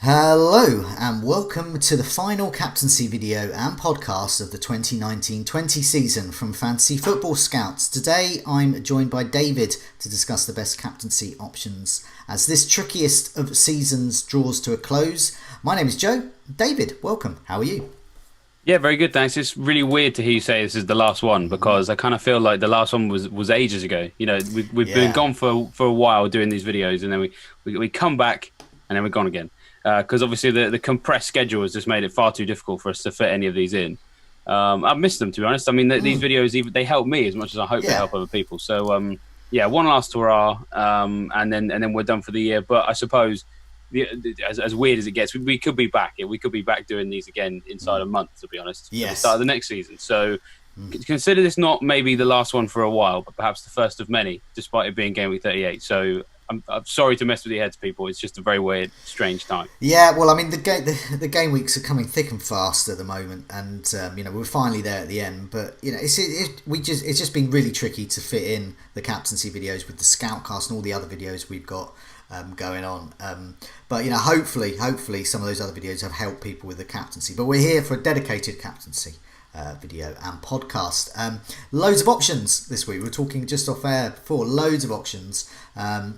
Hello and welcome to the final captaincy video and podcast of the 2019-20 season from Fantasy Football Scouts. Today I'm joined by David to discuss the best captaincy options as this trickiest of seasons draws to a close. My name is Joe. David, welcome. How are you? Yeah, very good, thanks. It's really weird to hear you say this is the last one because I kind of feel like the last one was ages ago. You know, we've been gone for a while doing these videos, and then we come back, and then we're gone again. Because obviously the compressed schedule has just made it far too difficult for us to fit any of these in. I've missed them, to be honest. I mean, these videos they help me as much as I hope they help other people. So one last hurrah, and then we're done for the year. But I suppose as weird as it gets, we could be back. We could be back doing these again inside a month, to be honest. At the start of the next season. So consider this not maybe the last one for a while, but perhaps the first of many, despite it being Gameweek 38. So I'm sorry to mess with your heads, people. It's just a very weird, strange time. Yeah, well, I mean, the game weeks are coming thick and fast at the moment, and we're finally there at the end. But it's just been really tricky to fit in the captaincy videos with the Scoutcast and all the other videos we've got going on. But hopefully some of those other videos have helped people with the captaincy. But we're here for a dedicated captaincy video and podcast. Loads of options this week. We're talking just off air before. Loads of options.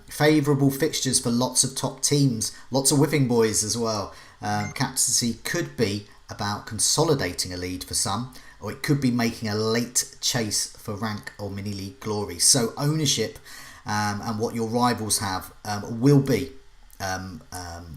Favourable fixtures for lots of top teams. Lots of whipping boys as well. Captaincy could be about consolidating a lead for some, or it could be making a late chase for rank or mini league glory. So ownership and what your rivals have will be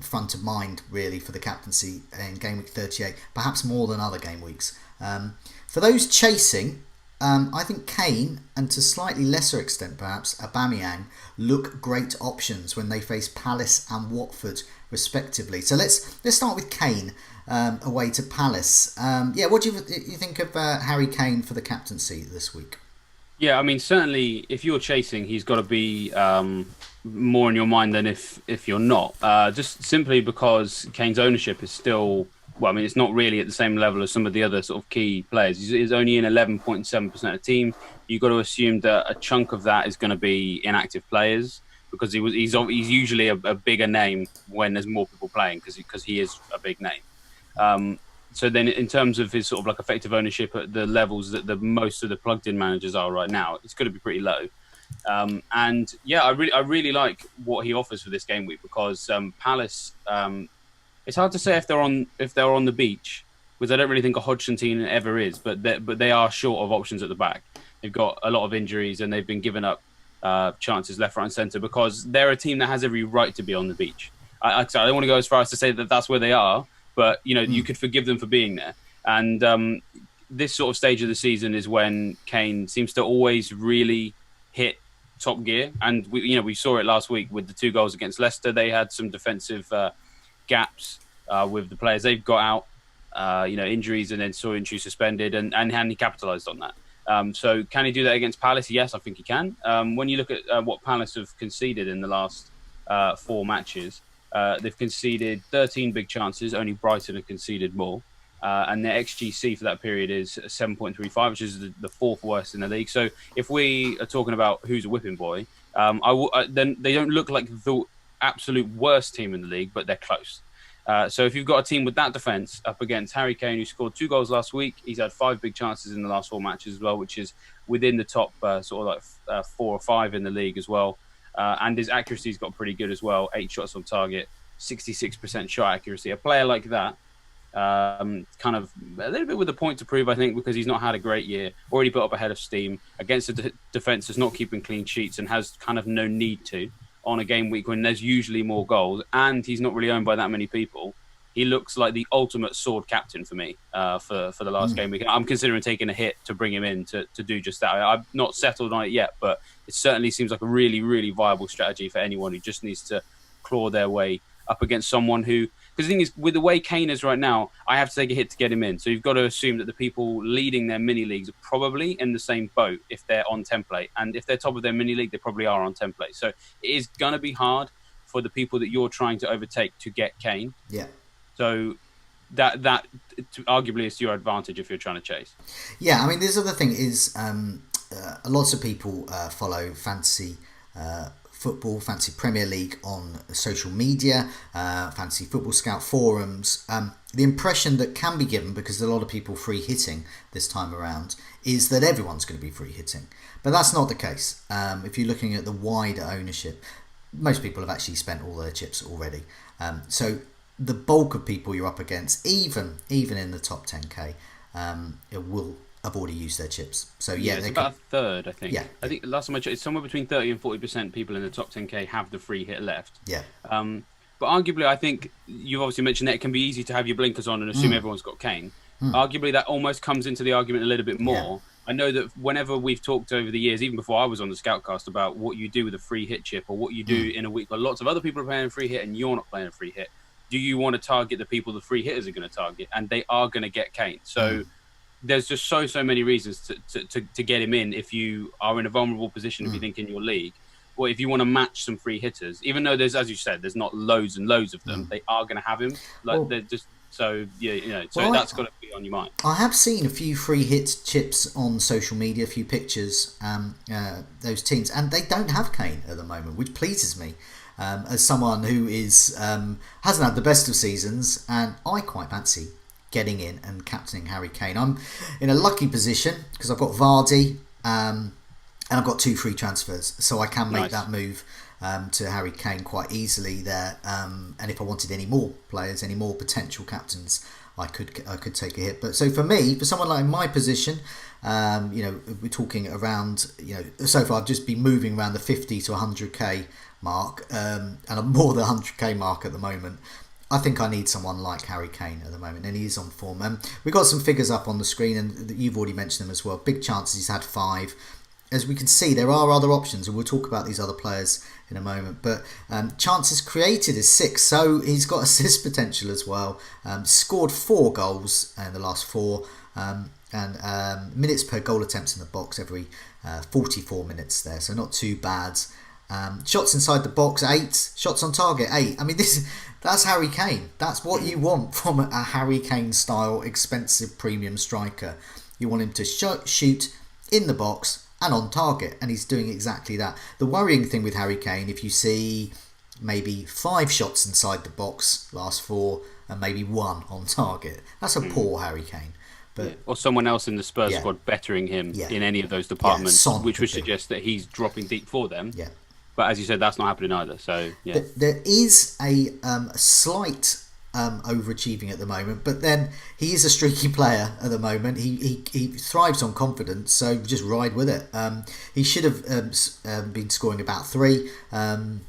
front of mind really for the captaincy in game week 38, perhaps more than other game weeks. For those chasing, I think Kane and to slightly lesser extent perhaps Aubameyang look great options when they face Palace and Watford respectively. So let's start with Kane away to Palace. What do you think of Harry Kane for the captaincy this week? Yeah, I mean, certainly if you're chasing, he's got to be more in your mind than if you're not. Just simply because Kane's ownership is still, well, I mean, it's not really at the same level as some of the other sort of key players. He's only in 11.7% of team. You've got to assume that a chunk of that is going to be inactive players because he's usually a bigger name when there's more people playing because he is a big name. So then in terms of his sort of like effective ownership at the levels that the most of the plugged-in managers are right now, it's going to be pretty low. I really like what he offers for this game week because Palace. It's hard to say if they're on the beach, because I don't really think a Hodgson team ever is, but they are short of options at the back. They've got a lot of injuries and they've been giving up chances left, right, and centre because they're a team that has every right to be on the beach. I don't want to go as far as to say that that's where they are. But, you could forgive them for being there. And this sort of stage of the season is when Kane seems to always really hit top gear. And, we saw it last week with the 2 goals against Leicester. They had some defensive gaps with the players they've got out, injuries and then saw injuries suspended. And he capitalised on that. So can he do that against Palace? Yes, I think he can. When you look at what Palace have conceded in the last 4 matches, they've conceded 13 big chances. Only Brighton have conceded more. And their XGC for that period is 7.35, which is the 4th worst in the league. So if we are talking about who's a whipping boy, then they don't look like the absolute worst team in the league, but they're close. So if you've got a team with that defence up against Harry Kane, who scored 2 goals last week, he's had 5 big chances in the last 4 matches as well, which is within the top 4 or 5 in the league as well. And his accuracy's got pretty good as well. 8 shots on target, 66% shot accuracy. A player like that, kind of a little bit with a point to prove, I think, because he's not had a great year. Already built up a head of steam against a defence that's not keeping clean sheets and has kind of no need to on a game week when there's usually more goals. And he's not really owned by that many people. He looks like the ultimate sword captain for me for the last game week. I'm considering taking a hit to bring him in to do just that. I've not settled on it yet, but it certainly seems like a really, really viable strategy for anyone who just needs to claw their way up against someone who... Because the thing is, with the way Kane is right now, I have to take a hit to get him in. So you've got to assume that the people leading their mini leagues are probably in the same boat if they're on template. And if they're top of their mini league, they probably are on template. So it is going to be hard for the people that you're trying to overtake to get Kane. Yeah. So that arguably is to your advantage if you're trying to chase. Yeah, I mean, this other thing is lots of people follow fantasy football, fantasy Premier League on social media, fantasy football scout forums, the impression that can be given, because there's a lot of people free hitting this time around, is that everyone's going to be free hitting. But that's not the case. If you're looking at the wider ownership, most people have actually spent all their chips already. So the bulk of people you're up against, even in the top 10k, have already used their chips. So it's about a third, I think. Yeah. I think last time I checked, it's somewhere between 30 and 40% people in the top 10k have the free hit left. Yeah. But arguably, I think you've obviously mentioned that it can be easy to have your blinkers on and assume everyone's got Kane. Arguably, that almost comes into the argument a little bit more. I know that whenever we've talked over the years, even before I was on the Scoutcast, about what you do with a free hit chip or what you do in a week where lots of other people are playing a free hit and you're not playing a free hit, do you want to target the people the free hitters are going to target? And they are going to get Kane. So there's just so many reasons to get him in if you are in a vulnerable position, if you think in your league. Or if you want to match some free hitters, even though there's, as you said, there's not loads and loads of them, they are going to have him. They're just so that's got to be on your mind. I have seen a few free hit chips on social media, a few pictures, those teams, and they don't have Kane at the moment, which pleases me as someone who hasn't had the best of seasons, and I quite fancy getting in and captaining Harry Kane. I'm in a lucky position because I've got Vardy. And I've got 2 free transfers, so I can make that move to Harry Kane quite easily there. And if I wanted any more players, any more potential captains, I could take a hit. But so for me, for someone like my position, we're talking around, so far I've just been moving around the 50 to 100k mark, and I'm more than 100k mark at the moment. I think I need someone like Harry Kane at the moment, and he is on form. We've got some figures up on the screen, and you've already mentioned them as well. Big chances, he's had 5. As we can see, there are other options, and we'll talk about these other players in a moment. But chances created is 6, so he's got assist potential as well. Scored 4 goals in the last 4, and minutes per goal attempts in the box every 44 minutes there, so not too bad. Shots inside the box 8, shots on target 8. I mean, that's Harry Kane. That's what you want from a Harry Kane style expensive premium striker. You want him to shoot in the box and on target, and he's doing exactly that. The worrying thing with Harry Kane, if you see maybe 5 shots inside the box last 4 and maybe 1 on target, that's a poor Harry Kane. But or someone else in the Spurs squad bettering him in any of those departments, which would suggest that he's dropping deep for them. But as you said, that's not happening either. So there is a slight overachieving at the moment, but then he is a streaky player at the moment. He thrives on confidence, so just ride with it. He should have been scoring about 3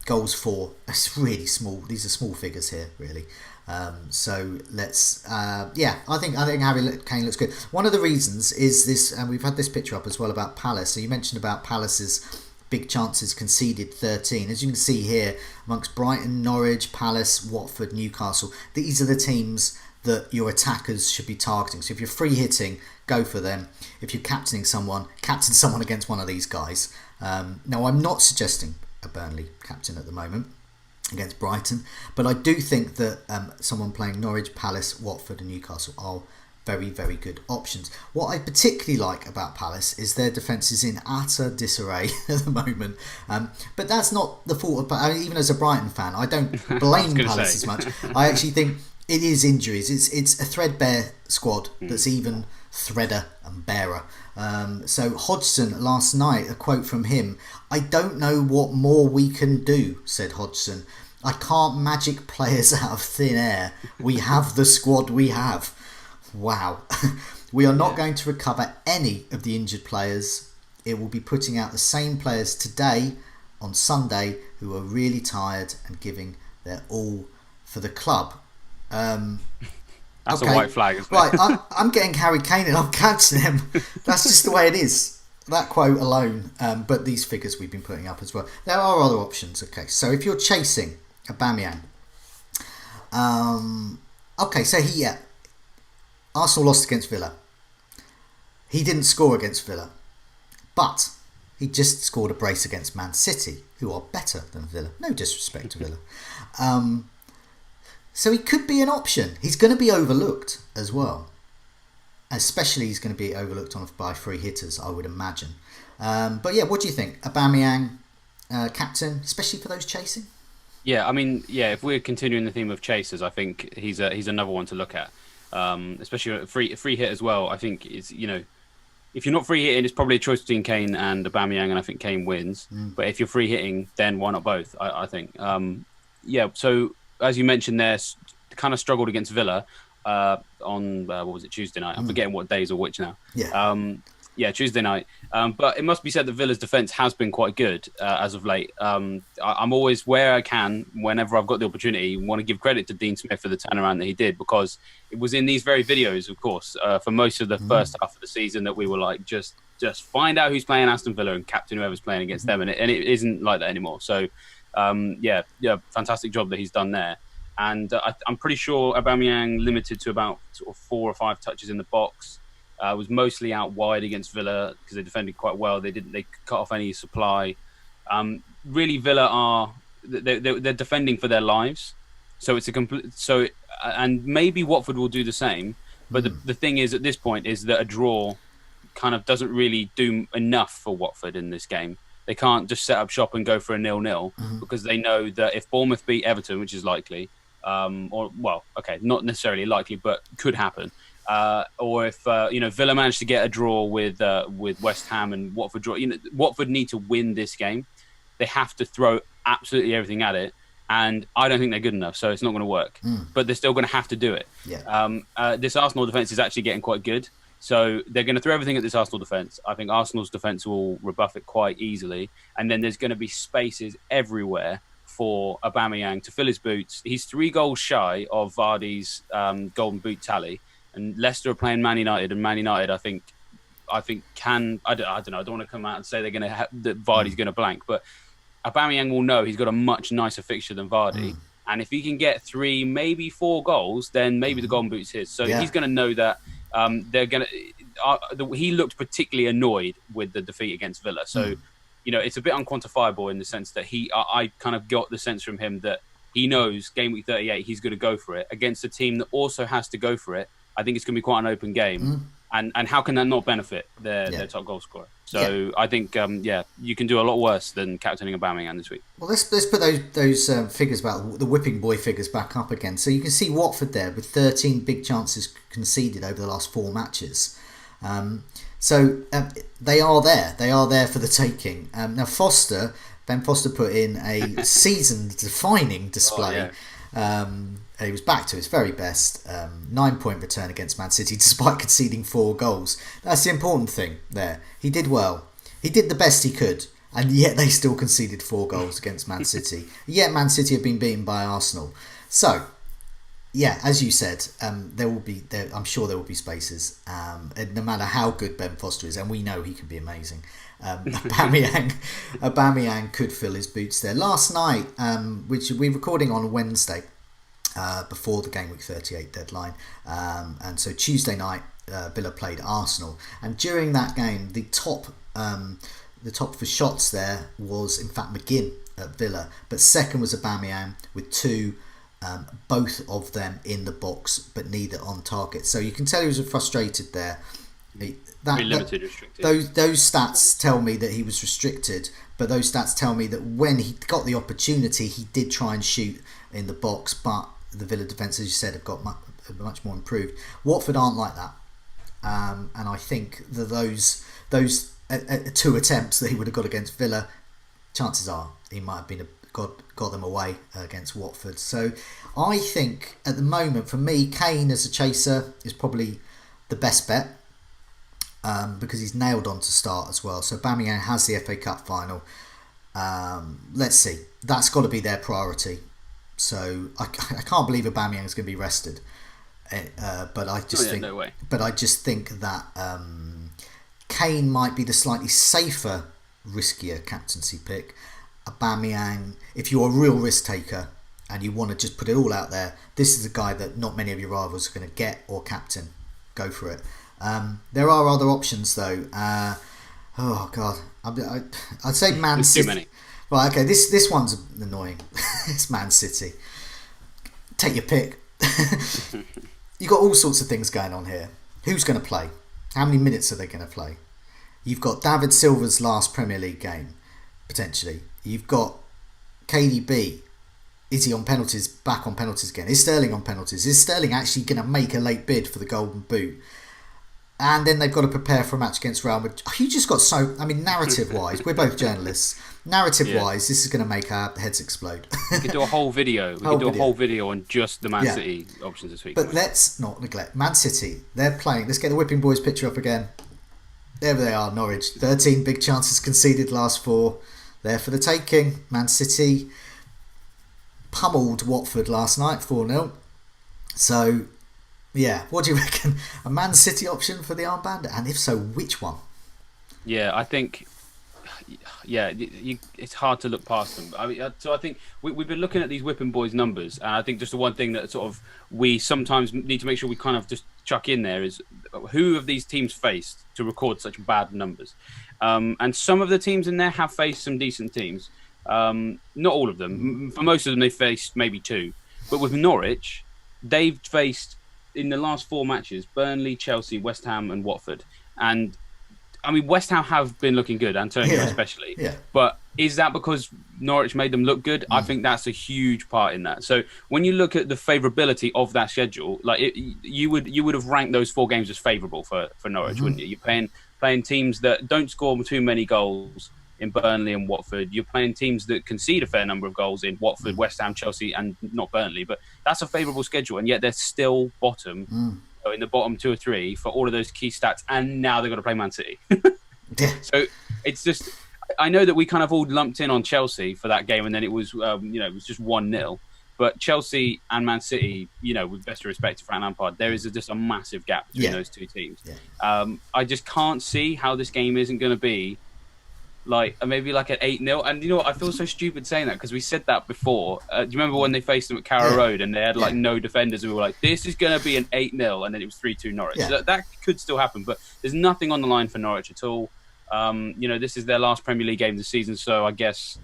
goals, 4. It's really small. These are small figures here, really. So let's I think Harry Kane looks good. One of the reasons is this, and we've had this picture up as well about Palace. So you mentioned about Palace's big chances conceded, 13. As you can see here, amongst Brighton, Norwich, Palace, Watford, Newcastle, these are the teams that your attackers should be targeting. So if you're free hitting, go for them. If you're captain someone against one of these guys. Now, I'm not suggesting a Burnley captain at the moment against Brighton, but I do think that someone playing Norwich, Palace, Watford and Newcastle are very, very good options. What I particularly like about Palace is their defence is in utter disarray at the moment. But that's not the fault of... even as a Brighton fan, I don't blame Palace as much. I actually think it is injuries. It's a threadbare squad that's even threader and barer. So Hodgson last night, a quote from him, "I don't know what more we can do," said Hodgson. "I can't magic players out of thin air. We have the squad we have." Wow. We are not going to recover any of the injured players. It will be putting out the same players today on Sunday who are really tired and giving their all for the club. That's a white flag, isn't it? Right, I'm getting Harry Kane and I'm catching him. That's just the way it is. That quote alone, but these figures we've been putting up as well. There are other options. Okay, so if you're chasing Aubameyang, Arsenal lost against Villa. He didn't score against Villa, but he just scored a brace against Man City, who are better than Villa. No disrespect to Villa. So he could be an option. He's going to be overlooked as well. Especially he's going to be overlooked by free hitters, I would imagine. But yeah, what do you think? Aubameyang, captain, especially for those chasing? Yeah, I mean, yeah. If we're continuing the theme of chasers, I think he's another one to look at, especially a free hit as well. I think it's if you're not free hitting, it's probably a choice between Kane and Aubameyang, and I think Kane wins. But if you're free hitting, then why not both? I think. Yeah. So as you mentioned, there kind of struggled against Villa on what was it, Tuesday night? I'm forgetting what days or which now. Yeah. Yeah, Tuesday night. But it must be said that Villa's defence has been quite good as of late. I'm always, where I can, whenever I've got the opportunity, want to give credit to Dean Smith for the turnaround that he did, because it was in these very videos, of course, for most of the first half of the season that we were like, just find out who's playing Aston Villa and captain whoever's playing against them. And it isn't like that anymore. So, yeah, fantastic job that he's done there. And I'm pretty sure Aubameyang limited to about sort of 4 or 5 touches in the box. Was mostly out wide against Villa because they defended quite well. They cut off any supply. Really, Villa they're defending for their lives. So it's a complete. So and maybe Watford will do the same. But the thing is, at this point, is that a draw kind of doesn't really do enough for Watford in this game. They can't just set up shop and go for a 0-0 because they know that if Bournemouth beat Everton, which is likely, not necessarily likely, but could happen. Or if Villa managed to get a draw with West Ham and Watford draw, Watford need to win this game. They have to throw absolutely everything at it, and I don't think they're good enough, so it's not going to work. But they're still going to have to do it. Yeah. This Arsenal defence is actually getting quite good, so they're going to throw everything at this Arsenal defence. I think Arsenal's defence will rebuff it quite easily, and then there's going to be spaces everywhere for Aubameyang to fill his boots. He's 3 goals shy of Vardy's golden boot tally. And Leicester are playing Man United, and Man United, I think I don't know. I don't want to come out and say they're going to that Vardy's going to blank, but Aubameyang will know he's got a much nicer fixture than Vardy, and if he can get 3, maybe 4 goals, then maybe the golden boot's his. So he's going to know that they're going to. He looked particularly annoyed with the defeat against Villa, so it's a bit unquantifiable in the sense that I kind of got the sense from him that he knows game week 38 he's going to go for it against a team that also has to go for it. I think it's going to be quite an open game. And how can that not benefit their top goal scorer? So I think, you can do a lot worse than captaining Aubameyang this week. Well, let's put those figures about the whipping boy figures back up again. So you can see Watford there with 13 big chances conceded over the last 4 matches. So they are there. They are there for the taking. Now Ben Foster put in a season-defining display. He was back to his very best 9-point return against Man City despite conceding 4 goals. That's the important thing there. He did well. He did the best he could, and yet they still conceded 4 goals against Man City. Yet Man City have been beaten by Arsenal. So, yeah, as you said, I'm sure there will be spaces. No matter how good Ben Foster is, and we know he can be amazing. Aubameyang could fill his boots there. Last night, which we're recording on Wednesday, before the Gameweek 38 deadline, and so Tuesday night Villa played Arsenal, and during that game the top for shots there was in fact McGinn at Villa, but second was Aubameyang with 2, both of them in the box but neither on target. So you can tell he was frustrated there. Restricted. Those stats tell me that he was restricted, but those stats tell me that when he got the opportunity he did try and shoot in the box, but the Villa defence, as you said, have got much more improved. Watford aren't like that, and I think that those 2 attempts that he would have got against Villa, chances are he might have got them away against Watford. So I think at the moment, for me, Kane as a chaser is probably the best bet, because he's nailed on to start as well. So Aubameyang has the FA Cup final. Let's see, that's got to be their priority. So I can't believe Aubameyang is going to be rested, but I just think. No way. But I just think that Kane might be the slightly safer, riskier captaincy pick. Aubameyang, if you're a real risk taker and you want to just put it all out there, this is a guy that not many of your rivals are going to get or captain. Go for it. There are other options though. Oh God, I'd say Man City. Too many. Right, okay, this one's annoying. It's Man City. Take your pick. You've got all sorts of things going on here. Who's going to play? How many minutes are they going to play? You've got David Silva's last Premier League game. potentially. You've got KDB. Is he on penalties? Back on penalties again? Is Sterling on penalties? Is Sterling actually going to make a late bid for the Golden Boot? And then they've got to prepare for a match against Real Madrid. You just got so... I mean, narrative-wise, we're both journalists. Narrative-wise, this is going to make our heads explode. We could do a whole video. We could do a whole video on just the Man City options this week. But let's not neglect Man City. They're playing. Let's get the Whipping Boys picture up again. There they are, Norwich. 13 big chances conceded, last 4. There for the taking. Man City pummeled Watford last night, 4-0. So... yeah, what do you reckon? A Man City option for the armband? And if so, which one? Yeah, I think... yeah, it's hard to look past them. I mean, so I think we've been looking at these Whipping Boys numbers, and I think just the one thing that sort of we sometimes need to make sure we kind of just chuck in there is who have these teams faced to record such bad numbers? And some of the teams in there have faced some decent teams. Not all of them. For most of them, they faced maybe 2. But with Norwich, they've faced... in the last 4 matches, Burnley, Chelsea, West Ham and Watford. And, I mean, West Ham have been looking good, Antonio especially. Yeah. But is that because Norwich made them look good? I think that's a huge part in that. So when you look at the favourability of that schedule, like you would have ranked those 4 games as favourable for Norwich, wouldn't you? You're playing teams that don't score too many goals in Burnley and Watford. You're playing teams that concede a fair number of goals in Watford, West Ham, Chelsea, and not Burnley. But that's a favourable schedule, and yet they're still bottom, in the bottom 2 or 3 for all of those key stats. And now they've got to play Man City. So it's just, I know that we kind of all lumped in on Chelsea for that game, and then it was, it was just 1-0. But Chelsea and Man City, with best respect to Frank Lampard, there is just a massive gap between those 2 teams. I just can't see how this game isn't going to be maybe like an 8-0. And you know what? I feel so stupid saying that because we said that before. Do you remember when they faced them at Carrow Road and they had no defenders and we were like, this is going to be an 8-0, and then it was 3-2 Norwich. So that could still happen, but there's nothing on the line for Norwich at all. This is their last Premier League game of the season, so I guess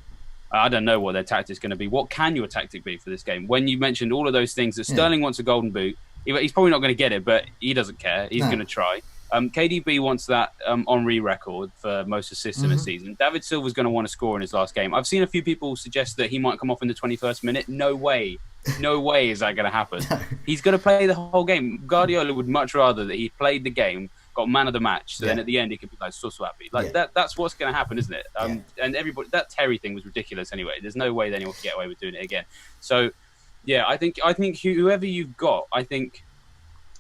I don't know what their tactic's going to be. What can your tactic be for this game? When you mentioned all of those things, that Sterling wants a Golden Boot, he's probably not going to get it, but he doesn't care. He's going to try. KDB wants that Henry record for most assists in a season. David Silva's going to want to score in his last game. I've seen a few people suggest that he might come off in the 21st minute. No way. No way is that going to happen. He's going to play the whole game. Guardiola would much rather that he played the game, got man of the match, so then at the end he could be like, so happy. That's what's going to happen, isn't it? And everybody, that Terry thing was ridiculous anyway. There's no way that anyone can get away with doing it again. So, yeah, I think whoever you've got, I think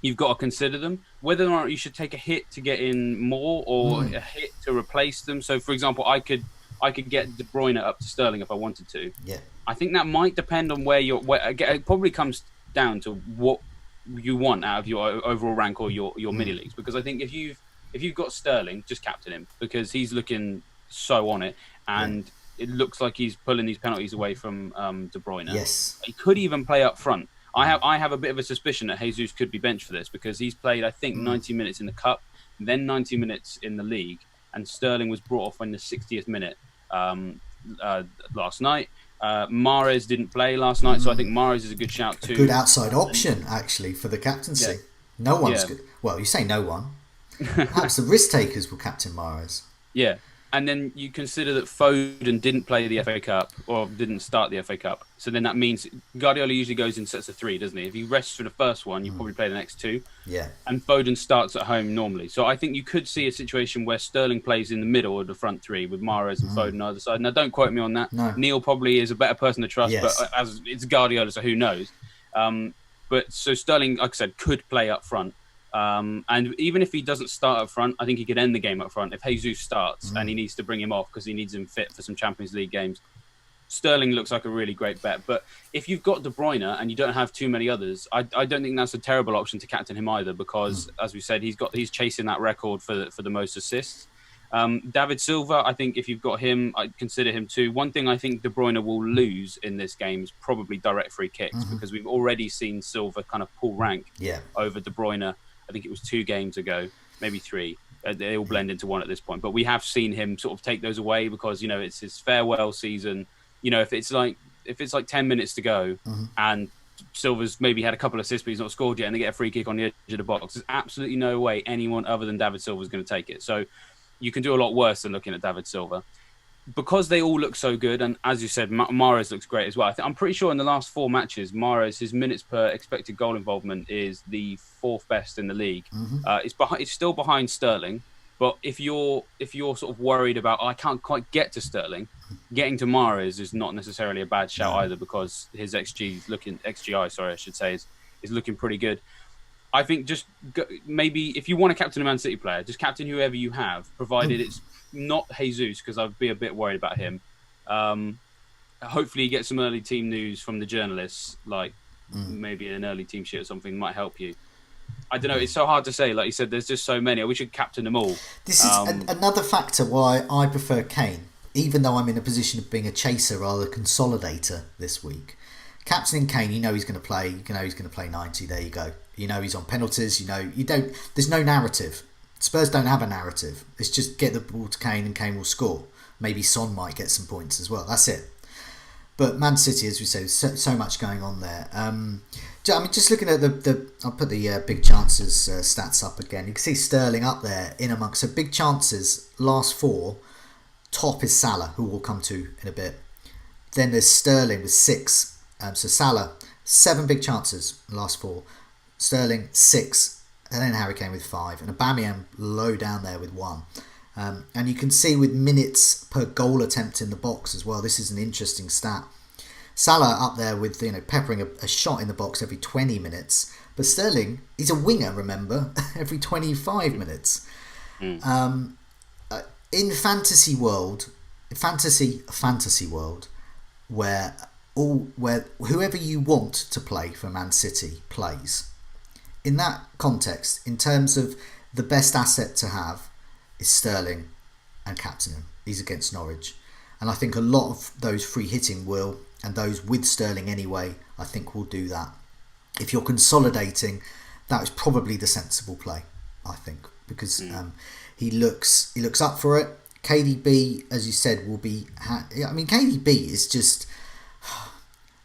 you've got to consider them. Whether or not you should take a hit to get in more or a hit to replace them. So, for example, I could get De Bruyne up to Sterling if I wanted to. Yeah. I think that might depend on where it probably comes down to what you want out of your overall rank or your mini leagues. Because I think if you've got Sterling, just captain him because he's looking so on it, and it looks like he's pulling these penalties away from De Bruyne. Yes. He could even play up front. I have a bit of a suspicion that Jesus could be benched for this because he's played, I think, 90 minutes in the Cup, then 90 minutes in the league, and Sterling was brought off in the 60th minute last night. Mahrez didn't play last night, so I think Mahrez is a good shout too. Good outside option, actually, for the captaincy. Yeah. No one's good. Well, you say no one. Perhaps the risk takers will captain Mahrez. Yeah. And then you consider that Foden didn't play the FA Cup or didn't start the FA Cup. So then that means Guardiola usually goes in sets of 3, doesn't he? If he rests for the first one, you probably play the next 2. Yeah. And Foden starts at home normally. So I think you could see a situation where Sterling plays in the middle of the front 3 with Mahrez and Foden on either side. Now, don't quote me on that. No. Neil probably is a better person to trust, but as it's Guardiola, so who knows? But so Sterling, like I said, could play up front. And even if he doesn't start up front, I think he could end the game up front. If Jesus starts and he needs to bring him off because he needs him fit for some Champions League games, Sterling looks like a really great bet. But if you've got De Bruyne and you don't have too many others, I don't think that's a terrible option to captain him either because, as we said, he's chasing that record for the most assists. David Silva, I think if you've got him, I'd consider him too. One thing I think De Bruyne will lose in this game is probably direct free kicks because we've already seen Silva kind of pull rank over De Bruyne. I think it was 2 games ago, maybe 3. They all blend into one at this point. But we have seen him sort of take those away because, it's his farewell season. If it's like 10 minutes to go and Silva's maybe had a couple of assists but he's not scored yet and they get a free kick on the edge of the box, there's absolutely no way anyone other than David Silva is going to take it. So you can do a lot worse than looking at David Silva. because they all look so good, and as you said, Mahrez looks great as well. I'm pretty sure in the last 4 matches, Mahrez, his minutes per expected goal involvement is the 4th best in the league. It's still behind Sterling, but if you're sort of worried about, I can't quite get to Sterling, getting to Mahrez is not necessarily a bad shout either, because his XGI, sorry, I should say, is looking pretty good. I think just maybe if you want to captain a Man City player, just captain whoever you have, provided it's not Jesus, because I'd be a bit worried about him. Hopefully you get some early team news from the journalists, like maybe an early team sheet or something might help you. I don't know, it's so hard to say. Like you said, there's just so many. We should captain them all. This is another factor why I prefer Kane, even though I'm in a position of being a chaser rather than consolidator this week. Captaining Kane, you know he's going to play. You know he's going to play 90. There you go. You know he's on penalties. You know you don't. There's no narrative. Spurs don't have a narrative. It's just get the ball to Kane and Kane will score. Maybe Son might get some points as well. That's it. But Man City, as we say, so much going on there. I mean, just looking at I'll put the big chances stats up again. You can see Sterling up there in amongst. So big chances, last 4. Top is Salah, who we'll come to in a bit. Then there's Sterling with 6. So Salah, 7 big chances, last 4. Sterling, 6. And then Harry Kane with 5, and Aubameyang low down there with 1. And you can see with minutes per goal attempt in the box as well. This is an interesting stat. Salah up there with peppering a shot in the box every 20 minutes, but Sterling, he's a winger, remember, every 25 minutes. In fantasy world, where whoever you want to play for Man City plays. In that context, in terms of the best asset to have is Sterling and captain him. He's against Norwich. And I think a lot of those free hitting will, and those with Sterling anyway, I think will do that. If you're consolidating, that is probably the sensible play, I think, because he looks up for it. KDB, as you said, will be... KDB is just...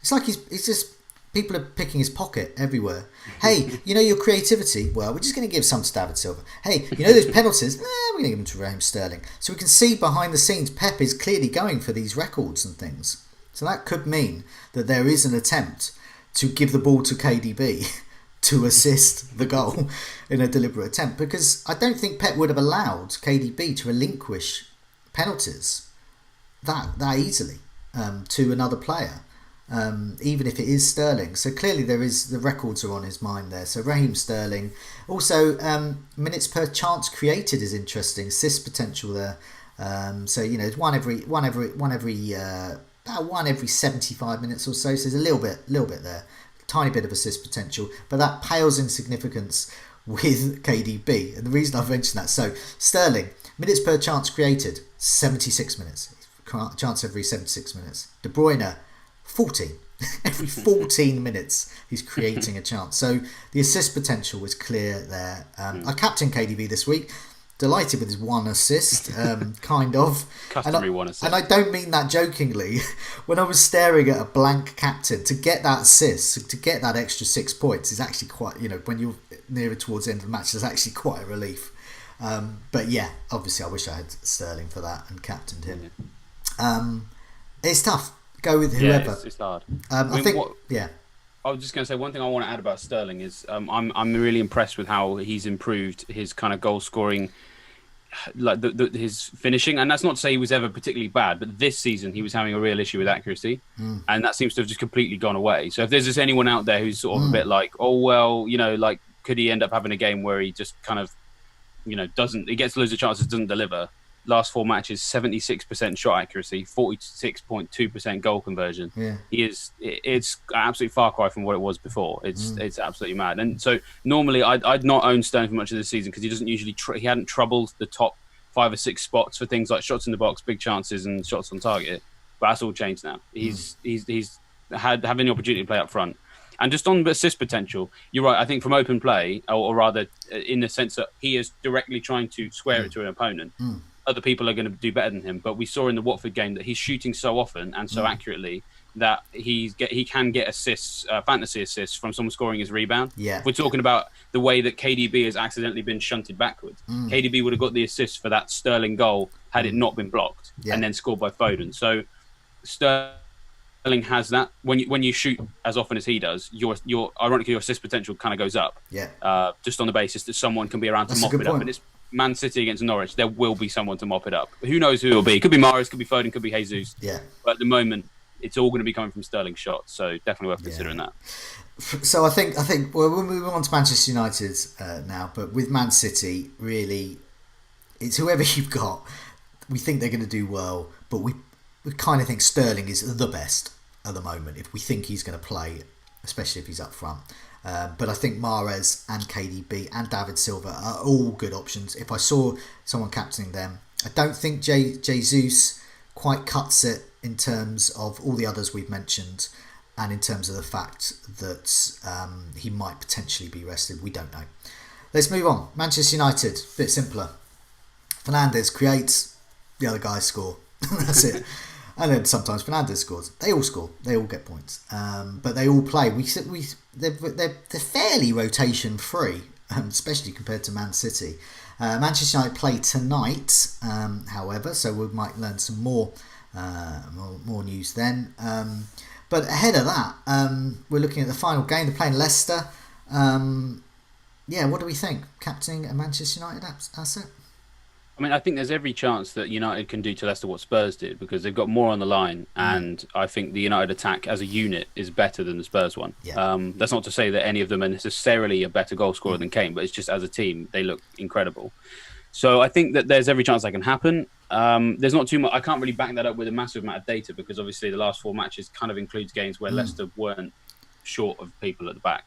It's like he's just... People are picking his pocket everywhere. Hey, you know your creativity? Well, we're just going to give some to David Silva. Hey, you know those penalties? We're going to give them to Raheem Sterling. So we can see behind the scenes, Pep is clearly going for these records and things. So that could mean that there is an attempt to give the ball to KDB to assist the goal in a deliberate attempt. Because I don't think Pep would have allowed KDB to relinquish penalties that easily to another player. Even if it is Sterling. So clearly the records are on his mind there. So Raheem Sterling. Also, minutes per chance created is interesting. Assist potential there. So it's one every 75 minutes or so. So there's a little bit there. Tiny bit of assist potential, but that pales in significance with KDB. And the reason I've mentioned that, so Sterling, minutes per chance created, 76 minutes. Chance every 76 minutes. De Bruyne, 14. Every 14 minutes he's creating a chance. So the assist potential was clear there. I captained KDB this week. Delighted with his 1 assist, kind of. Customary 1 assist. And I don't mean that jokingly. When I was staring at a blank captain, to get that assist, to get that extra 6 points is actually quite, when you're nearer towards the end of the match, it's actually quite a relief. But yeah, obviously I wish I had Sterling for that and captained him. It's tough. Go with whoever. Yeah, it's hard. I think. I was just going to say one thing I want to add about Sterling is I'm really impressed with how he's improved his kind of goal scoring, like his finishing. And that's not to say he was ever particularly bad, but this season he was having a real issue with accuracy, and that seems to have just completely gone away. So if there's just anyone out there who's sort of a bit like, oh well, like could he end up having a game where he just kind of, he gets loads of chances, doesn't deliver. Last 4 matches, 76% shot accuracy, 46.2% goal conversion. Yeah. It's absolutely far cry from what it was before. It's absolutely mad. And so normally I'd not own Sterling for much of the season because he doesn't usually he hadn't troubled the top 5 or 6 spots for things like shots in the box, big chances, and shots on target. But that's all changed now. He's having the opportunity to play up front. And just on assist potential, you're right. I think from open play, or rather in the sense that he is directly trying to square it to an opponent. other people are going to do better than him. But we saw in the Watford game that he's shooting so often and so accurately that he can get assists, fantasy assists from someone scoring his rebound. Yeah. If we're talking about the way that KDB has accidentally been shunted backwards, KDB would have got the assist for that Sterling goal had it not been blocked and then scored by Foden. So Sterling has that. When you shoot as often as he does, your ironically your assist potential kind of goes up. Yeah. Just on the basis that someone can be around to mop it up. And it's Man City against Norwich. There will be someone to mop it up. Who knows who it'll be? It could be Mahrez, could be Foden, could be Jesus. Yeah. But at the moment, it's all going to be coming from Sterling shots. So definitely worth considering that. So I think we'll move on to Manchester United now. But with Man City, really, it's whoever you've got. We think they're going to do well, but we kind of think Sterling is the best at the moment if we think he's going to play, especially if he's up front. But I think Mahrez and KDB and David Silva are all good options. If I saw someone captaining them, I don't think Jesus quite cuts it in terms of all the others we've mentioned and in terms of the fact that he might potentially be rested. We don't know. Let's move on. Manchester United, a bit simpler. Fernandes creates, the other guys score. That's it. And then sometimes Fernandes scores. They all score. They all get points. But they all play. They're fairly rotation free, especially compared to Man City. Manchester United play tonight, however, so we might learn some more news then. But ahead of that, we're looking at the final game. They're playing Leicester. What do we think? Captaining a Manchester United asset? I mean, I think there's every chance that United can do to Leicester what Spurs did because they've got more on the line, and I think the United attack as a unit is better than the Spurs one. Yeah. That's not to say that any of them are necessarily a better goal scorer than Kane, but it's just as a team, they look incredible. So I think that there's every chance that can happen. There's not too much. I can't really back that up with a massive amount of data because obviously the last 4 matches kind of includes games where Leicester weren't short of people at the back.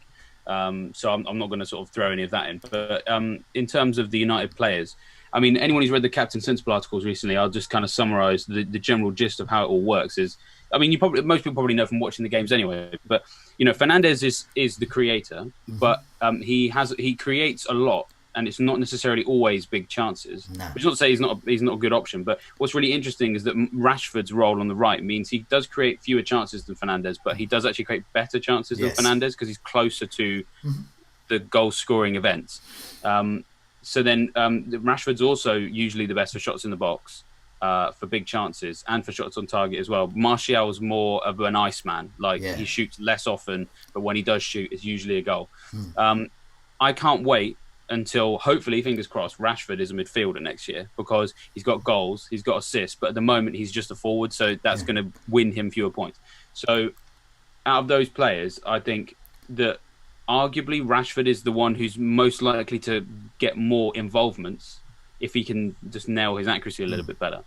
So I'm not going to sort of throw any of that in. But in terms of the United players, I mean, anyone who's read the Captain Sensible articles recently, I'll just kind of summarise the general gist of how it all works. I mean, most people probably know from watching the games anyway. But Fernandes is the creator, but he creates a lot, and it's not necessarily always big chances. No. Which is not to say he's not a good option. But what's really interesting is that Rashford's role on the right means he does create fewer chances than Fernandes, but he does actually create better chances than Fernandes because he's closer to the goal scoring events. So then Rashford's also usually the best for shots in the box, for big chances and for shots on target as well. Martial's more of an Iceman. He shoots less often, but when he does shoot, it's usually a goal. I can't wait until, hopefully, fingers crossed, Rashford is a midfielder next year because he's got goals, he's got assists, but at the moment he's just a forward, so that's going to win him fewer points. So out of those players, I think that arguably Rashford is the one who's most likely to get more involvements if he can just nail his accuracy a little bit better.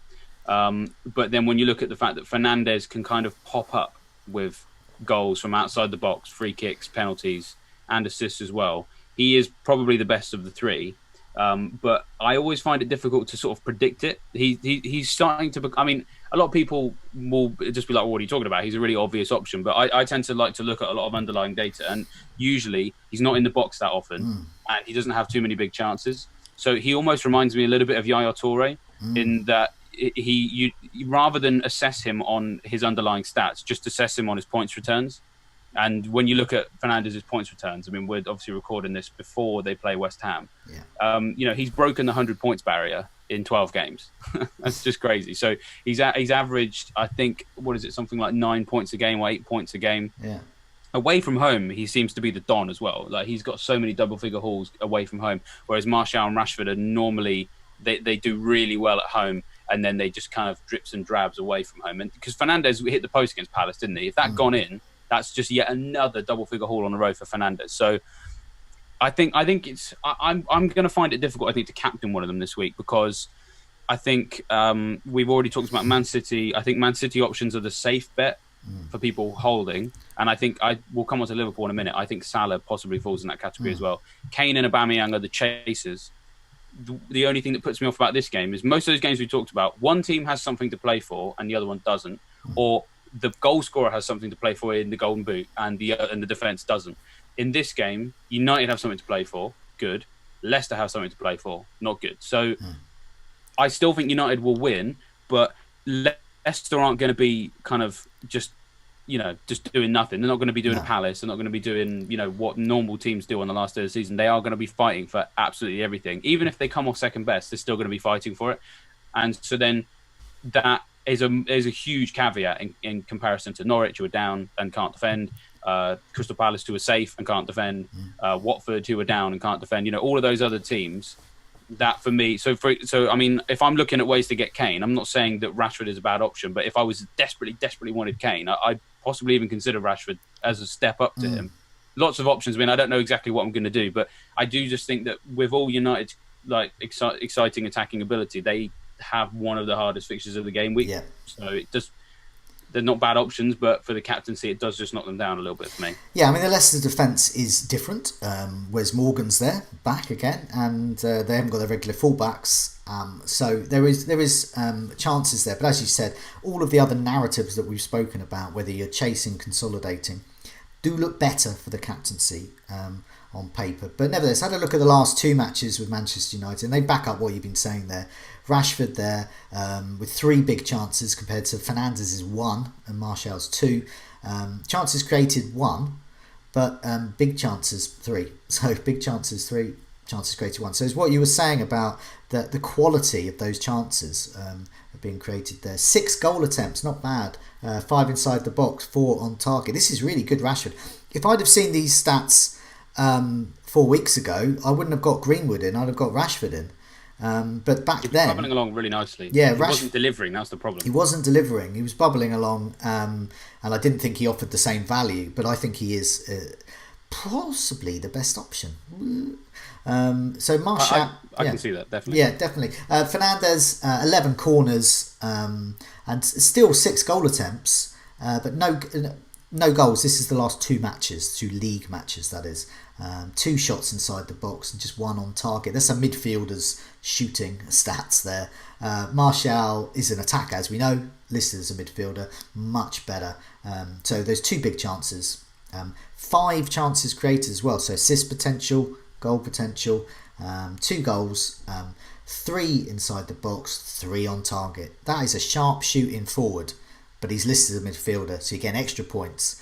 But then when you look at the fact that Fernandes can kind of pop up with goals from outside the box, free kicks, penalties, and assists as well, he is probably the best of the three. But I always find it difficult to sort of predict it. He's starting to... I mean, a lot of people will just be like, what are you talking about? He's a really obvious option. But I tend to like to look at a lot of underlying data. And usually he's not in the box that often. And he doesn't have too many big chances. So he almost reminds me a little bit of Yaya Toure in that you rather than assess him on his underlying stats, just assess him on his points returns. And when you look at Fernandes' points returns, I mean, we're obviously recording this before they play West Ham. He's broken the 100 points barrier in 12 games. That's just crazy. So he's averaged, I think, something like 9 points a game or 8 points a game. Yeah. Away from home, he seems to be the Don as well. Like, he's got so many double-figure hauls away from home, whereas Martial and Rashford are normally, they do really well at home, and then they just kind of drips and drabs away from home. And because Fernandes hit the post against Palace, didn't he? If that gone in, that's just yet another double-figure haul on the road for Fernandes. So I think I'm going to find it difficult, I think, to captain one of them this week because I think we've already talked about Man City. I think Man City options are the safe bet for people holding, and I think we'll come on to Liverpool in a minute. I think Salah possibly falls in that category as well. Kane and Aubameyang are the chasers. The only thing that puts me off about this game is most of those games we talked about, one team has something to play for and the other one doesn't, or the goal scorer has something to play for in the Golden Boot and the defence doesn't. In this game, United have something to play for, good. Leicester have something to play for, not good. So I still think United will win, but Leicester aren't going to be kind of just doing nothing. They're not going to be doing a Palace. They're not going to be doing, what normal teams do on the last day of the season. They are going to be fighting for absolutely everything. Even if they come off second best, they're still going to be fighting for it. And so then that is a huge caveat in comparison to Norwich, who are down and can't defend, Crystal Palace, who are safe and can't defend, Watford, who are down and can't defend. All of those other teams. That for me, so I mean, if I'm looking at ways to get Kane, I'm not saying that Rashford is a bad option, but if I was desperately wanted Kane, I'd possibly even consider Rashford as a step up to him. Lots of options. I mean, I don't know exactly what I'm going to do, but I do just think that with all United's exciting attacking ability, they have one of the hardest fixtures of the game week. Yeah. So it just. They're not bad options, but for the captaincy, it does just knock them down a little bit for me. Yeah, I mean, the Leicester defence is different. Whereas Morgan's there, back again, and they haven't got their regular fullbacks. So there is chances there. But as you said, all of the other narratives that we've spoken about, whether you're chasing, consolidating, do look better for the captaincy on paper. But nevertheless, I had a look at the last two matches with Manchester United, and they back up what you've been saying there. Rashford there with 3 big chances compared to Fernandez's 1 and Martial's 2. Chances created 1, but big chances 3. So big chances 3, chances created 1. So it's what you were saying about the quality of those chances being created there. 6 goal attempts, not bad. 5 inside the box, 4 on target. This is really good Rashford. If I'd have seen these stats 4 weeks ago, I wouldn't have got Greenwood in, I'd have got Rashford in. But back then, bubbling along really nicely. Yeah, he wasn't delivering. That's the problem. He wasn't delivering. He was bubbling along, and I didn't think he offered the same value. But I think he is possibly the best option. So Martial, I can see that definitely. Yeah, definitely. Fernandez, 11 corners, and still 6 goal attempts, but no goals. This is the last 2 matches, 2 league matches, that is. 2 shots inside the box and just 1 on target. There's some midfielders shooting stats there. Martial is an attacker, as we know, listed as a midfielder, much better. So those 2 big chances, 5 chances created as well. So assist potential, goal potential, 2 goals, 3 inside the box, 3 on target. That is a sharp shooting forward, but he's listed as a midfielder, so you get extra points.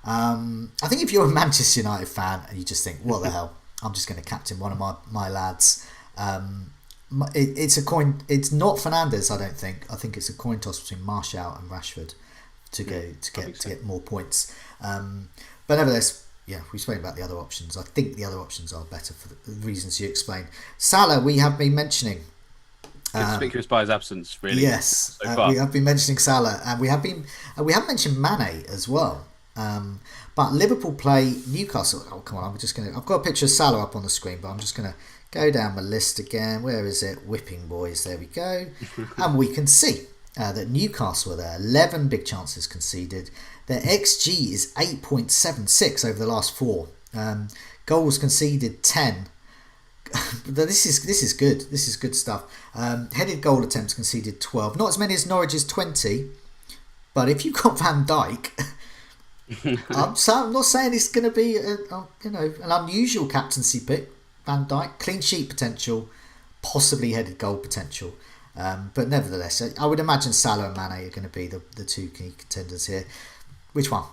I think if you're a Manchester United fan and you just think, what the hell, I'm just going to captain one of my lads. It's a coin. It's not Fernandez, I don't think. I think it's a coin toss between Martial and Rashford to get more points. But nevertheless, yeah, we spoke about the other options. I think the other options are better for the reasons you explained. Salah, we have been mentioning. Conspicuous by his absence, really. Yes, so far. We have been mentioning Salah, and we have mentioned Mane as well. But Liverpool play Newcastle. Oh, come on! I've got a picture of Salah up on the screen, but I'm just gonna go down my list again. Where is it? Whipping boys. There we go. And we can see that Newcastle are there. 11 big chances conceded. Their XG is 8.76 over the last 4. Goals conceded 10. This is good. This is good stuff. Headed goal attempts conceded 12. Not as many as Norwich's 20. But if you've got Van Dijk. I'm not saying it's going to be an unusual captaincy pick. Van Dijk, clean sheet potential, possibly headed goal potential, but nevertheless, I would imagine Salah and Mane are going to be the 2 key contenders here. Which one?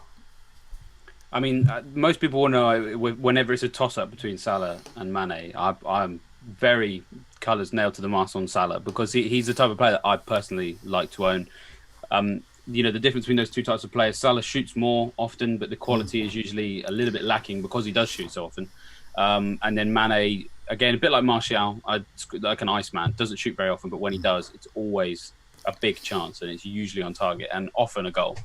I mean, most people will know whenever it's a toss-up between Salah and Mane, I'm very colours nailed to the mast on Salah because he's the type of player that I personally like to own. The difference between those 2 types of players, Salah shoots more often, but the quality is usually a little bit lacking because he does shoot so often. And then Mane, again, a bit like Martial, like an Iceman, doesn't shoot very often, but when he does, it's always a big chance and it's usually on target and often a goal.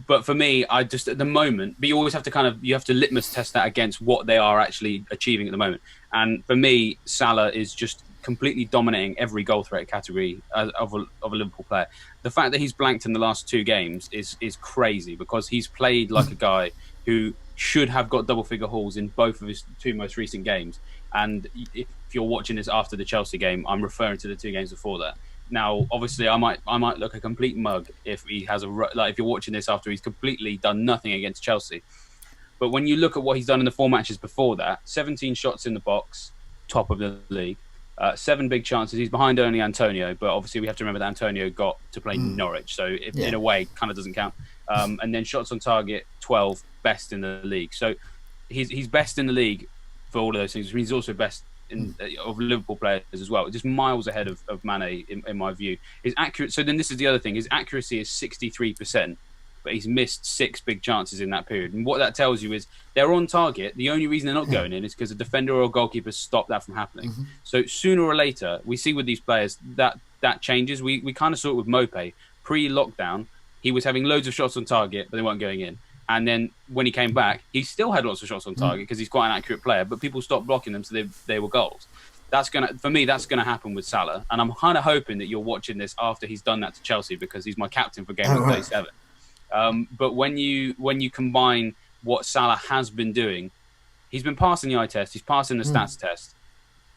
But for me, I just at the moment, but you always have to you have to litmus test that against what they are actually achieving at the moment. And for me, Salah is just completely dominating every goal threat category of a Liverpool player. The fact that he's blanked in the last 2 games is crazy because he's played like a guy who should have got double-figure hauls in both of his 2 most recent games. And if you're watching this after the Chelsea game, I'm referring to the 2 games before that. Now, obviously, I might look a complete mug if he has if you're watching this after he's completely done nothing against Chelsea. But when you look at what he's done in the 4 matches before that, 17 shots in the box, top of the league. 7 big chances. He's behind only Antonio, but obviously we have to remember that Antonio got to play Norwich, so in a way, kind of doesn't count. And then shots on target, 12, best in the league. So he's best in the league for all of those things. He's also best of Liverpool players as well, just miles ahead of Mane in my view. His accurate. So then this is the other thing. His accuracy is 63%. But he's missed 6 big chances in that period. And what that tells you is they're on target. The only reason they're not going in is because a defender or a goalkeeper stopped that from happening. So sooner or later, we see with these players that changes. We kind of saw it with Mope. Pre-lockdown, he was having loads of shots on target, but they weren't going in. And then when he came back, he still had lots of shots on target because he's quite an accurate player, but people stopped blocking them, so they were goals. For me, that's gonna happen with Salah. And I'm kind of hoping that you're watching this after he's done that to Chelsea, because he's my captain for Gameweek 37. But when you combine what Salah has been doing, he's been passing the eye test, he's passing the stats test.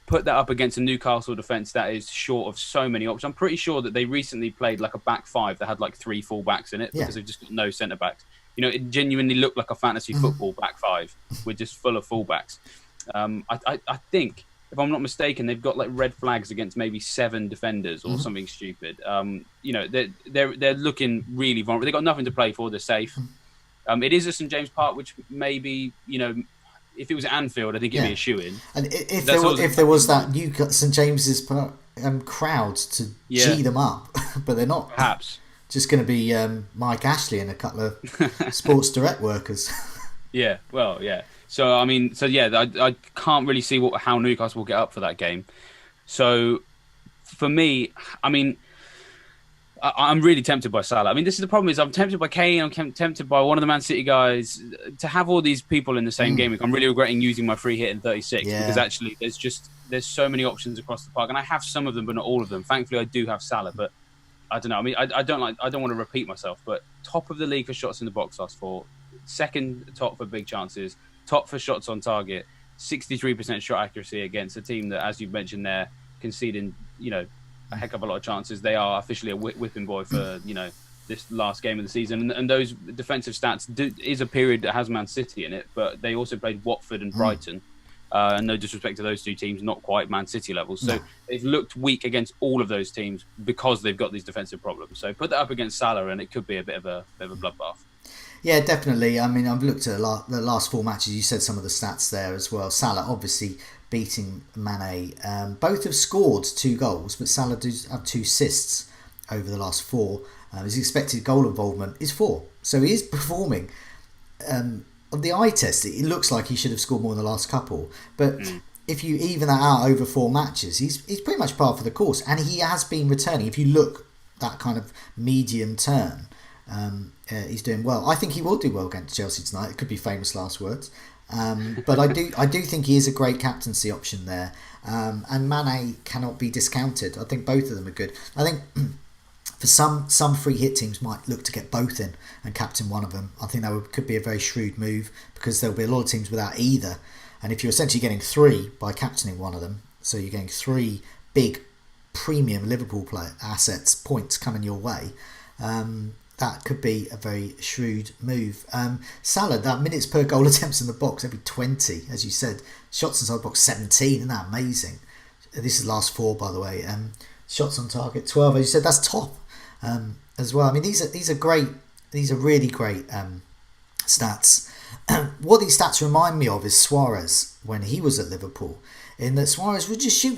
Put that up against a Newcastle defence that is short of so many options. I'm pretty sure that they recently played like a back 5 that had like 3 full backs in it because they've just got no centre backs. You know, it genuinely looked like a fantasy football back 5 with just full of full backs. I think, if I'm not mistaken, they've got like red flags against maybe 7 defenders or something stupid. You know, they're looking really vulnerable. They've got nothing to play for. They're safe. It is at St James Park, which maybe, you know, if it was at Anfield, I think it'd be a shoe-in. And if there was that new St James's crowd to G them up, but they're not. Perhaps. Just going to be Mike Ashley and a couple of Sports Direct workers. Yeah, well, yeah. So, I mean, I can't really see how Newcastle will get up for that game. So, for me, I mean, I'm really tempted by Salah. I mean, this is the problem: is I'm tempted by Kane, I'm tempted by one of the Man City guys. To have all these people in the same game week, I'm really regretting using my free hit in 36 because actually, there's so many options across the park, and I have some of them, but not all of them. Thankfully, I do have Salah, but I don't know. I mean, I don't want to repeat myself, but top of the league for shots in the box last 4, second top for big chances, top for shots on target, 63% shot accuracy against a team that, as you've mentioned, they're conceding, you know, a heck of a lot of chances. They are officially a whipping boy for, you know, this last game of the season. And those defensive stats is a period that has Man City in it, but they also played Watford and Brighton. And no disrespect to those two teams, not quite Man City levels. So they've looked weak against all of those teams because they've got these defensive problems. So put that up against Salah and it could be a bit of a bloodbath. Yeah, definitely. I mean, I've looked at the last 4 matches. You said some of the stats there as well. Salah obviously beating Mane. Both have scored 2 goals, but Salah does have 2 assists over the last 4. His expected goal involvement is 4. So he is performing. On the eye test, it looks like he should have scored more in the last couple. But if you even that out over 4 matches, he's pretty much par for the course. And he has been returning. If you look that kind of medium turn, he's doing well. I think he will do well against Chelsea tonight. It could be famous last words. But I do think he is a great captaincy option there. And Mane cannot be discounted. I think both of them are good. I think for some free hit teams might look to get both in and captain one of them. I think that could be a very shrewd move because there'll be a lot of teams without either. And if you're essentially getting 3 by captaining one of them, so you're getting 3 big premium Liverpool player assets, points coming your way, that could be a very shrewd move. Salah, that minutes per goal attempts in the box, every 20, as you said. Shots inside the box, 17. Isn't that amazing? This is last 4, by the way. Shots on target, 12. As you said, that's top as well. I mean, these are great. These are really great stats. What these stats remind me of is Suarez when he was at Liverpool. In that Suarez would just shoot.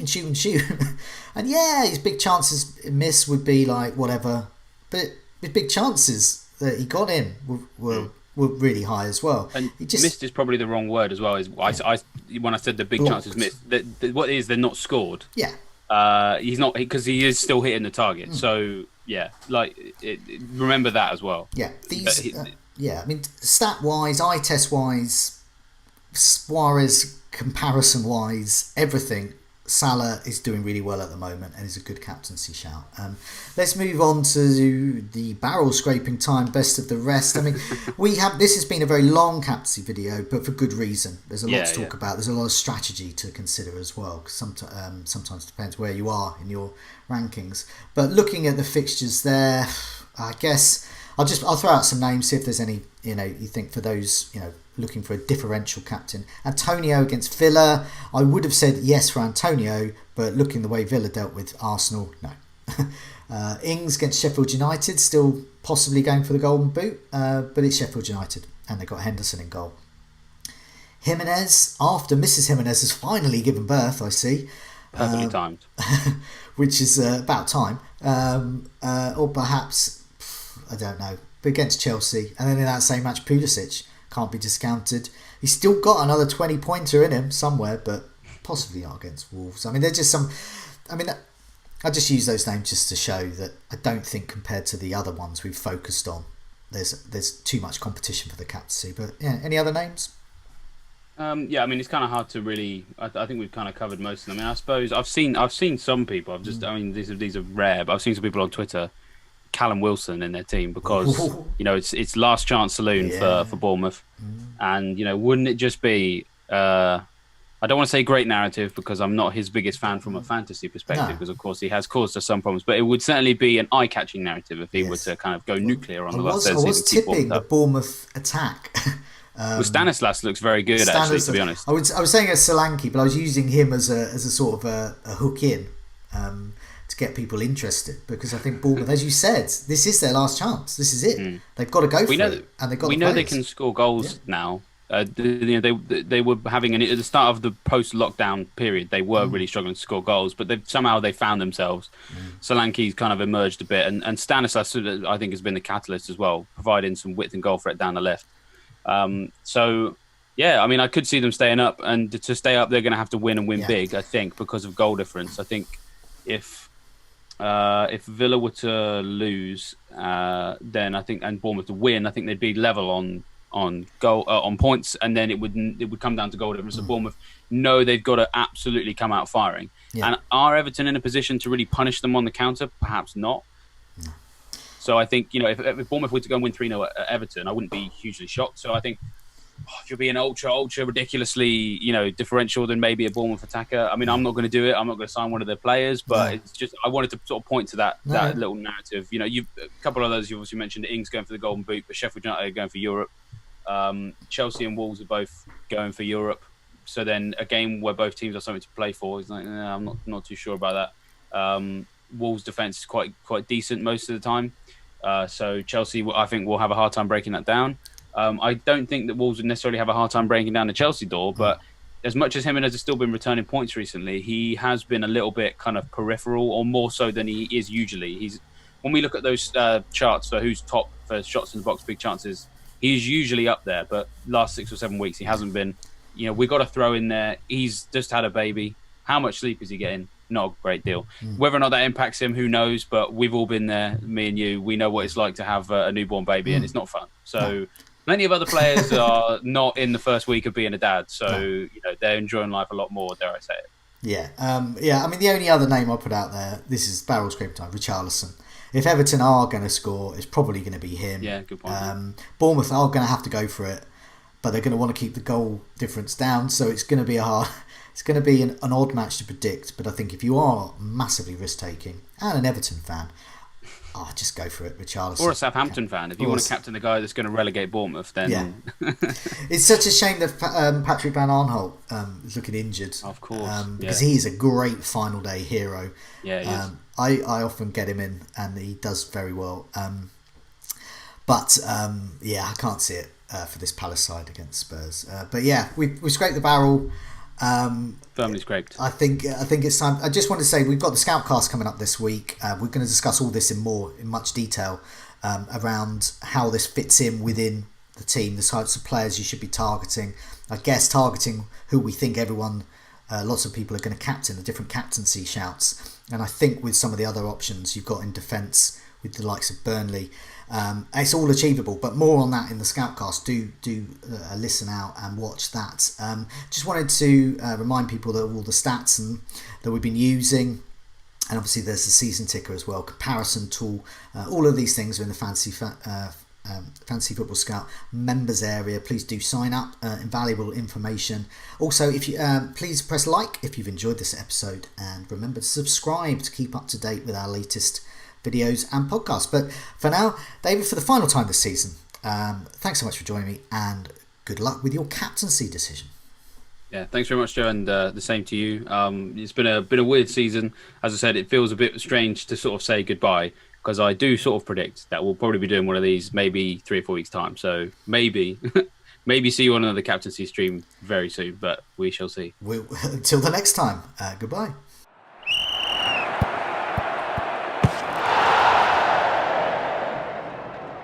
And yeah, his big chances miss would be like whatever. But his big chances that he got in were really high as well. And missed is probably the wrong word as well. When I said the big chances missed, what it is, they're not scored. Yeah. He's not, because he is still hitting the target. So yeah, remember that as well. Yeah. I mean, stat wise, eye test wise, Suarez comparison wise, everything. Salah is doing really well at the moment and is a good captaincy shout. Let's move on to the barrel scraping time, best of the rest. I mean, this has been a very long captaincy video, but for good reason. There's a lot to talk about. There's a lot of strategy to consider as well, because sometimes it depends where you are in your rankings. But looking at the fixtures there, I guess I'll throw out some names, see if there's any, you think for those, looking for a differential captain. Antonio against Villa. I would have said yes for Antonio, but looking the way Villa dealt with Arsenal, no. Ings against Sheffield United, still possibly going for the golden boot, but it's Sheffield United and they've got Henderson in goal. Jimenez, after Mrs. Jimenez has finally given birth, I see. Perfectly timed. Which is about time. Or perhaps, I don't know, but against Chelsea. And then in that same match, Pulisic can't be discounted. He's still got another 20-pointer in him somewhere, but possibly not against Wolves. I mean, they're just some... I mean, I just use those names just to show that I don't think compared to the other ones we've focused on, there's too much competition for the captaincy. But yeah, any other names? Yeah, I mean, it's kind of hard to really. I think we've kind of covered most of them. I mean, I suppose I've seen some people. I mean, these are rare, but I've seen some people on Twitter, Callum Wilson in their team because it's last chance saloon for Bournemouth, and wouldn't it just be? I don't want to say great narrative because I'm not his biggest fan from a fantasy perspective because of course he has caused us some problems, but it would certainly be an eye-catching narrative if he were to kind of go nuclear on the last season. I was tipping the Bournemouth attack. Well, Stanislas looks very good, actually, to be honest. I was saying as Solanke, but I was using him as a sort of a hook in to get people interested because I think Bournemouth, as you said, this is their last chance. This is it. They've got to go for it, and they've got. We know they can score goals now. They were having at the start of the post-lockdown period. They were really struggling to score goals, but somehow they found themselves. Solanke's kind of emerged a bit, and Stanislas I think has been the catalyst as well, providing some width and goal threat down the left. So, yeah, I mean, I could see them staying up, and to stay up, they're going to have to win and win big, I think, because of goal difference. I think if Villa were to lose, then I think, and Bournemouth to win, I think they'd be level on goal on points, and then it would come down to goal difference. So Bournemouth know they've got to absolutely come out firing. And are Everton in a position to really punish them on the counter? Perhaps not. So I think, if Bournemouth were to go and win 3-0 at Everton, I wouldn't be hugely shocked. So I think if you're being ultra ridiculously, differential than maybe a Bournemouth attacker, I mean, I'm not going to do it. I'm not going to sign one of their players, but it's just, I wanted to sort of point to that little narrative. A couple of those you obviously mentioned, Ings going for the Golden Boot, but Sheffield United are going for Europe. Chelsea and Wolves are both going for Europe. So then a game where both teams have something to play for is like, I'm not too sure about that. Wolves' defence is quite decent most of the time. So Chelsea, I think, will have a hard time breaking that down. I don't think that Wolves would necessarily have a hard time breaking down the Chelsea door, but as much as Jimenez has still been returning points recently, he has been a little bit kind of peripheral, or more so than he is usually. When we look at those charts for who's top for shots in the box, big chances, he's usually up there, but last 6 or 7 weeks he hasn't been. We've got to throw in there, he's just had a baby. How much sleep is he getting? Not a great deal. Whether or not that impacts him, who knows? But we've all been there, me and you. We know what it's like to have a newborn baby, and it's not fun. So plenty of other players are not in the first week of being a dad. So they're enjoying life a lot more, dare I say it. Yeah. I mean, the only other name I'll put out there, this is barrel scrape time, Richarlison. If Everton are going to score, it's probably going to be him. Yeah, good point. Bournemouth are going to have to go for it, but they're going to want to keep the goal difference down. So it's going to be It's going to be an odd match to predict, but I think if you are massively risk-taking and an Everton fan, just go for it, Richarlison. Or a Southampton fan. If you want to captain the guy that's going to relegate Bournemouth, then... Yeah. It's such a shame that Patrick Van Aanholt is looking injured. Of course. Because he is a great final day hero. Yeah, he is. I often get him in, and he does very well. But I can't see it for this Palace side against Spurs. But yeah, we scraped the barrel. Firmly scraped. I think it's time. I just want to say we've got the Scoutcast coming up this week. We're going to discuss all this in much detail around how this fits in within the team, the types of players you should be targeting. I guess targeting who we think lots of people are going to captain, the different captaincy shouts. And I think with some of the other options you've got in defence with the likes of Burnley, it's all achievable, but more on that in the Scoutcast. Do listen out and watch that. Just wanted to remind people that all the stats that we've been using, and obviously there's the season ticker as well, comparison tool, all of these things are in the Fantasy Football Scout members area. Please do sign up, invaluable information. Also, if you please press like if you've enjoyed this episode, and remember to subscribe to keep up to date with our latest videos and podcasts. But for now, David, for the final time this season, thanks so much for joining me, and good luck with your captaincy decision. Yeah, thanks very much, Joe, and the same to you. It's been a weird season. As I said, it feels a bit strange to sort of say goodbye, because I do sort of predict that we'll probably be doing one of these maybe 3 or 4 weeks' time. So maybe maybe see you on another captaincy stream very soon, but we shall see. Until the next time, goodbye.